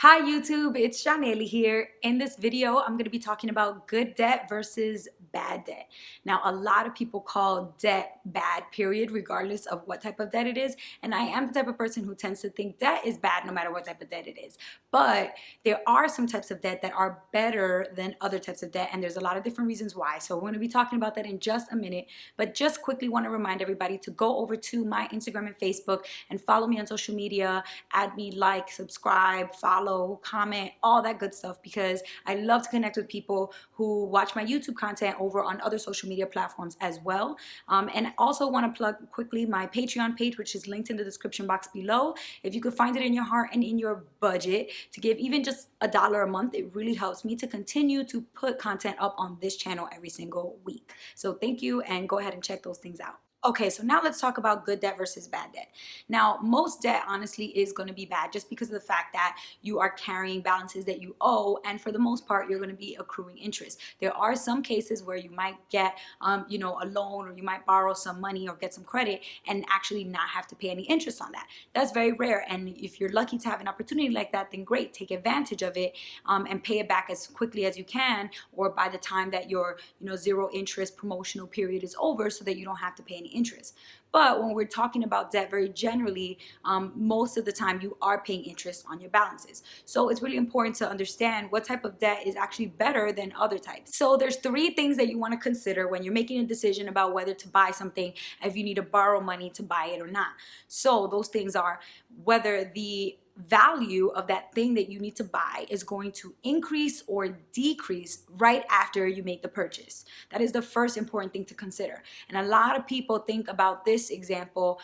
Hi YouTube, it's Janelle here. In this video, I'm going to be talking about good debt versus bad debt. Now, a lot of people call debt bad, period, regardless of what type of debt it is. And I am the type of person who tends to think debt is bad no matter what type of debt it is. But there are some types of debt that are better than other types of debt, and there's a lot of different reasons why. So we're going to be talking about that in just a minute. But just quickly want to remind everybody to go over to my Instagram and Facebook and follow me on social media, add me, like, subscribe, follow, comment, all that good stuff, because I love to connect with people who watch my YouTube content over on other social media platforms as well. And I also want to plug quickly my Patreon page, which is linked in the description box below. If you could find it in your heart and in your budget to give even just $1 a month, it really helps me to continue to put content up on this channel every single week. So thank you, and go ahead and check those things out. Okay, so now let's talk about good debt versus bad debt. Now, most debt honestly is going to be bad just because of the fact that you are carrying balances that you owe, and for the most part, you're going to be accruing interest. There are some cases where you might get, a loan, or you might borrow some money or get some credit and actually not have to pay any interest on that. That's very rare, and if you're lucky to have an opportunity like that, then great, take advantage of it and pay it back as quickly as you can, or by the time that your zero interest promotional period is over, so that you don't have to pay any interest. But when we're talking about debt very generally, most of the time you are paying interest on your balances. So it's really important to understand what type of debt is actually better than other types. So there's 3 things that you want to consider when you're making a decision about whether to buy something, if you need to borrow money to buy it or not. So those things are whether the value of that thing that you need to buy is going to increase or decrease right after you make the purchase. That is the first important thing to consider. And a lot of people think about this example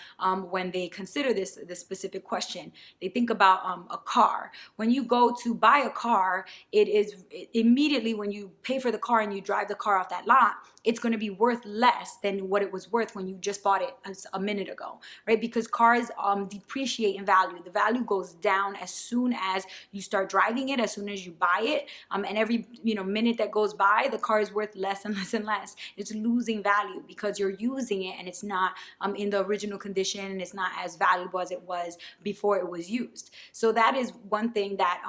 when they consider this specific question. They think about a car. When you go to buy a car, it is immediately when you pay for the car and you drive the car off that lot, it's going to be worth less than what it was worth when you just bought it a minute ago, right? Because cars depreciate in value. The value goes down as soon as you start driving it, as soon as you buy it, and every minute that goes by, the car is worth less and less and less. It's losing value because you're using it and it's not in the original condition, and it's not as valuable as it was before it was used. So that is one thing that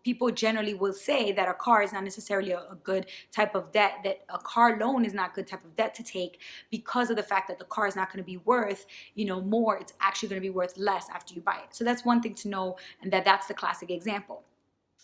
people generally will say, that a car is not necessarily a good type of debt, that a car loan is not a good type of debt to take, because of the fact that the car is not going to be worth, more. It's actually going to be worth less after you buy it. So that's one thing to know, and that's the classic example.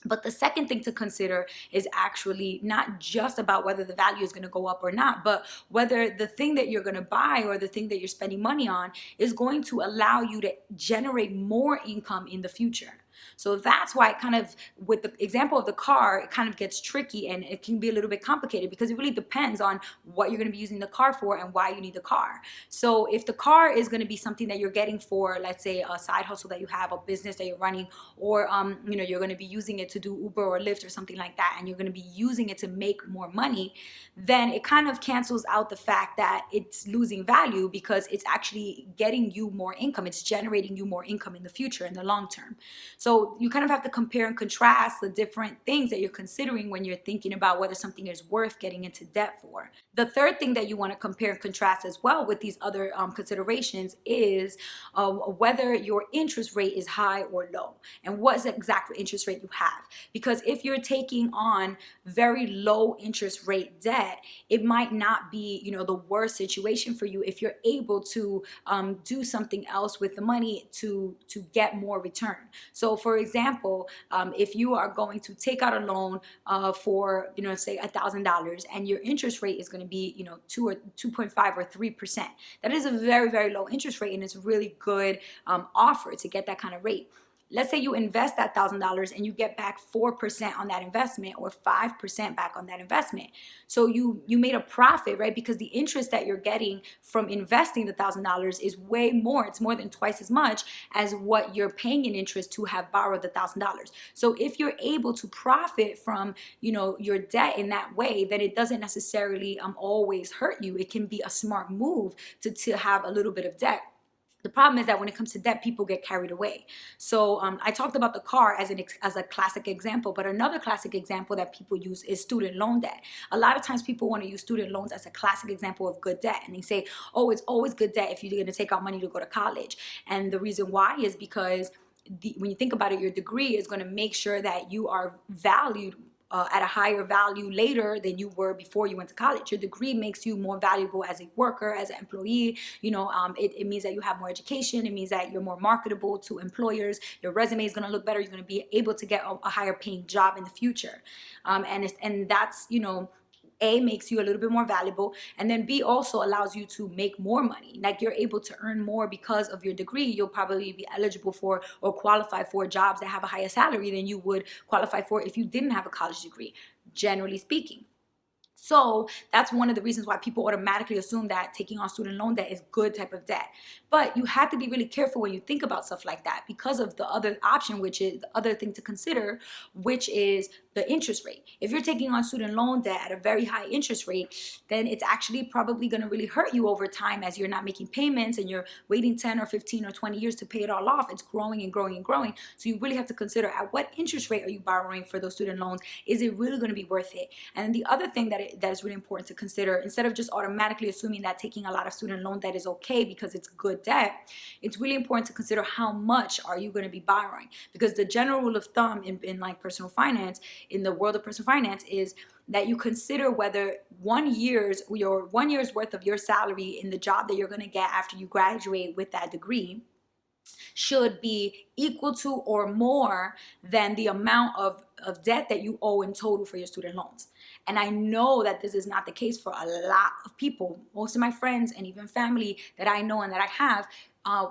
But the second thing to consider is actually not just about whether the value is going to go up or not, but whether the thing that you're going to buy, or the thing that you're spending money on, is going to allow you to generate more income in the future. So that's why it kind of, with the example of the car, it kind of gets tricky, and it can be a little bit complicated, because it really depends on what you're going to be using the car for and why you need the car. So if the car is going to be something that you're getting for, let's say, a side hustle that you have, a business that you're running, or you're going to be using it to do Uber or Lyft or something like that, and you're going to be using it to make more money, then it kind of cancels out the fact that it's losing value, because it's actually getting you more income. It's generating you more income in the future, in the long term. So you kind of have to compare and contrast the different things that you're considering when you're thinking about whether something is worth getting into debt for. The third thing that you want to compare and contrast as well with these other considerations is whether your interest rate is high or low, and what is the exact interest rate you have. Because if you're taking on very low interest rate debt, it might not be the worst situation for you if you're able to do something else with the money to get more return. So for example, if you are going to take out a loan for say $1,000, and your interest rate is going to be 2 or 2.5 or 3%, that is a very, very low interest rate, and it's a really good offer to get that kind of rate. Let's say you invest that $1,000 and you get back 4% on that investment, or 5% back on that investment. So you made a profit, right? Because the interest that you're getting from investing the $1,000 is way more. It's more than twice as much as what you're paying in interest to have borrowed the $1,000. So if you're able to profit from your debt in that way, then it doesn't necessarily always hurt you. It can be a smart move to have a little bit of debt. The problem is that when it comes to debt, people get carried away. So I talked about the car as a classic example, but another classic example that people use is student loan debt. A lot of times people want to use student loans as a classic example of good debt, and they say, oh, it's always good debt if you're going to take out money to go to college. And the reason why is because when you think about it, your degree is going to make sure that you are valued at a higher value later than you were before you went to college. Your degree makes you more valuable as a worker, as an employee. It means that you have more education. It means that you're more marketable to employers. Your resume is going to look better. You're going to be able to get a higher paying job in the future. And that's, A, makes you a little bit more valuable, and then B, also allows you to make more money. Like, you're able to earn more because of your degree. You'll probably be eligible for or qualify for jobs that have a higher salary than you would qualify for if you didn't have a college degree, generally speaking. So that's one of the reasons why people automatically assume that taking on student loan debt is good type of debt. But you have to be really careful when you think about stuff like that, because of the other option, which is the other thing to consider, which is the interest rate. If you're taking on student loan debt at a very high interest rate, then it's actually probably going to really hurt you over time, as you're not making payments and you're waiting 10 or 15 or 20 years to pay it all off. It's growing and growing and growing. So you really have to consider, at what interest rate are you borrowing for those student loans? Is it really going to be worth it? And then the other thing that is really important to consider, instead of just automatically assuming that taking a lot of student loan debt is okay because it's good debt, it's really important to consider how much are you going to be borrowing. Because the general rule of thumb in like personal finance, in the world of personal finance, is that you consider whether 1 year's worth of your salary in the job that you're going to get after you graduate with that degree should be equal to or more than the amount of debt that you owe in total for your student loans. And I know that this is not the case for a lot of people. Most of my friends and even family that I know and that I have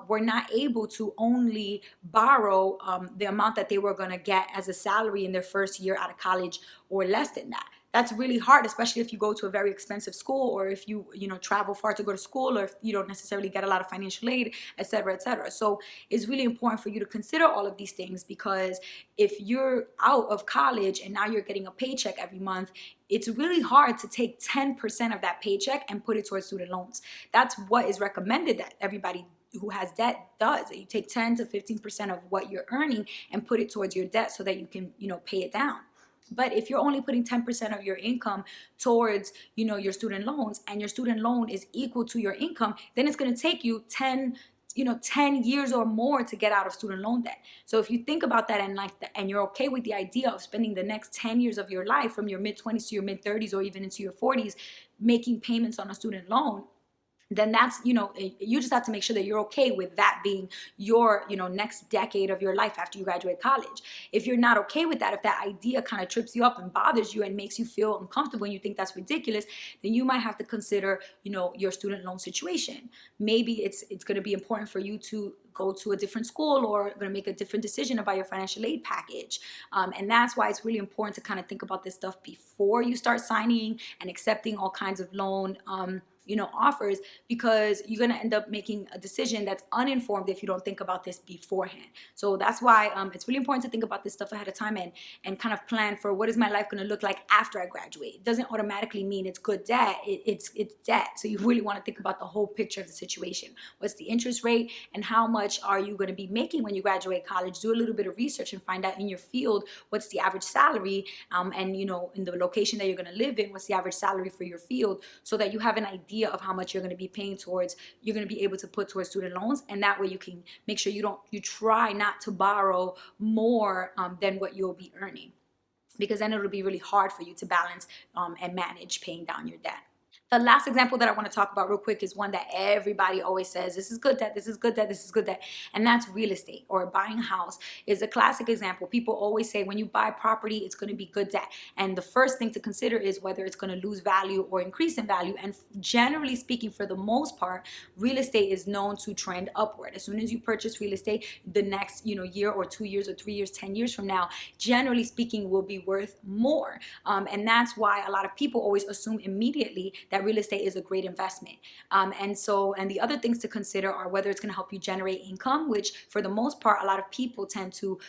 were not able to only borrow the amount that they were going to get as a salary in their first year out of college, or less than that. That's really hard, especially if you go to a very expensive school, or if you travel far to go to school, or if you don't necessarily get a lot of financial aid, etc., etc. So it's really important for you to consider all of these things, because if you're out of college and now you're getting a paycheck every month, it's really hard to take 10% of that paycheck and put it towards student loans. That's what is recommended, that everybody who has debt does. You take 10 to 15% of what you're earning and put it towards your debt so that you can pay it down. But if you're only putting 10% of your income towards, your student loans, and your student loan is equal to your income, then it's going to take you 10 years or more to get out of student loan debt. So if you think about that, and you're okay with the idea of spending the next 10 years of your life, from your mid-20s to your mid-30s or even into your 40s, making payments on a student loan, then that's, you just have to make sure that you're okay with that being your, next decade of your life after you graduate college. If you're not okay with that, if that idea kind of trips you up and bothers you and makes you feel uncomfortable and you think that's ridiculous, then you might have to consider, your student loan situation. Maybe it's going to be important for you to go to a different school, or going to make a different decision about your financial aid package. And that's why it's really important to kind of think about this stuff before you start signing and accepting all kinds of loan offers, because you're going to end up making a decision that's uninformed if you don't think about this beforehand. So that's why it's really important to think about this stuff ahead of time, and kind of plan for, what is my life going to look like after I graduate. It doesn't automatically mean it's good debt. It's debt. So you really want to think about the whole picture of the situation. What's the interest rate, and how much are you going to be making when you graduate college? Do a little bit of research and find out in your field what's the average salary, and in the location that you're going to live in, what's the average salary for your field, so that you have an idea of how much you're going to be paying towards, you're going to be able to put towards student loans. And that way you can make sure you try not to borrow more than what you'll be earning, because then it'll be really hard for you to balance and manage paying down your debt. The last example that I want to talk about real quick is one that everybody always says, this is good debt, this is good debt, this is good debt. And that's real estate, or buying a house is a classic example. People always say, when you buy property, it's going to be good debt. And the first thing to consider is whether it's going to lose value or increase in value. And generally speaking, for the most part, real estate is known to trend upward. As soon as you purchase real estate, the next year or 2 years or 3 years, 10 years from now, generally speaking, will be worth more. And that's why a lot of people always assume immediately that real estate is a great investment. And the other things to consider are whether it's going to help you generate income, which for the most part, a lot of people tend to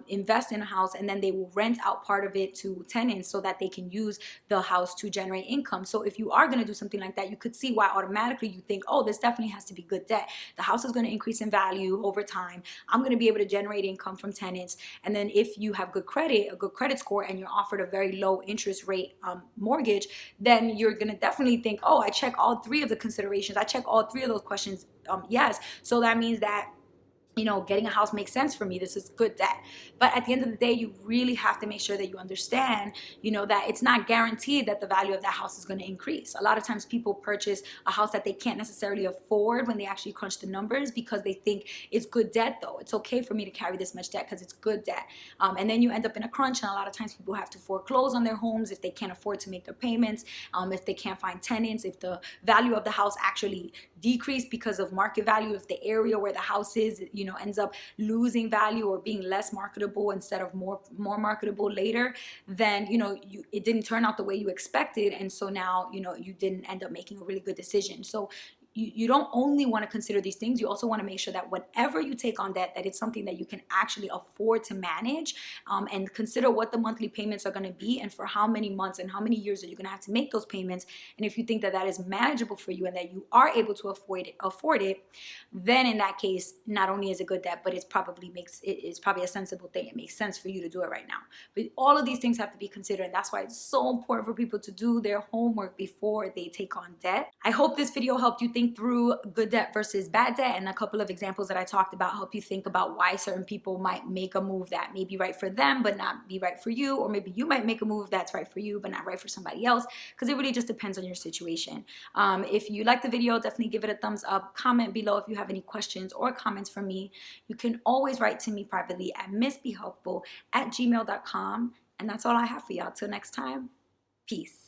invest in a house, and then they will rent out part of it to tenants so that they can use the house to generate income. So if you are going to do something like that, you could see why automatically you think, oh, this definitely has to be good debt. The house is going to increase in value over time. I'm going to be able to generate income from tenants. And then if you have good credit, a good credit score, and you're offered a very low interest rate mortgage, then you're going to definitely think, oh, I check all three of the considerations. I check all three of those questions. Yes. So that means that getting a house makes sense for me. This is good debt. But at the end of the day, you really have to make sure that you understand, that it's not guaranteed that the value of that house is going to increase. A lot of times people purchase a house that they can't necessarily afford when they actually crunch the numbers, because they think it's good debt though. It's okay for me to carry this much debt because it's good debt. And then you end up in a crunch, and a lot of times people have to foreclose on their homes if they can't afford to make their payments, if they can't find tenants, if the value of the house actually decreased because of market value, if the area where the house is, ends up losing value or being less marketable instead of more marketable later, then it didn't turn out the way you expected, and so now you didn't end up making a really good decision. So you don't only want to consider these things, you also want to make sure that whatever you take on debt, that it's something that you can actually afford to manage, and consider what the monthly payments are going to be, and for how many months and how many years are you going to have to make those payments. And if you think that that is manageable for you and that you are able to afford it, then in that case, not only is it good debt, but it's probably a sensible thing. It makes sense for you to do it right now. But all of these things have to be considered, and that's why it's so important for people to do their homework before they take on debt. I hope this video helped you think through good debt versus bad debt, and a couple of examples that I talked about help you think about why certain people might make a move that may be right for them but not be right for you, or maybe you might make a move that's right for you but not right for somebody else, because it really just depends on your situation. If you like the video, definitely give it a thumbs up. Comment below if you have any questions or comments for me. You can always write to me privately at MissBeHelpful@gmail.com. And that's all I have for y'all. Till next time, peace.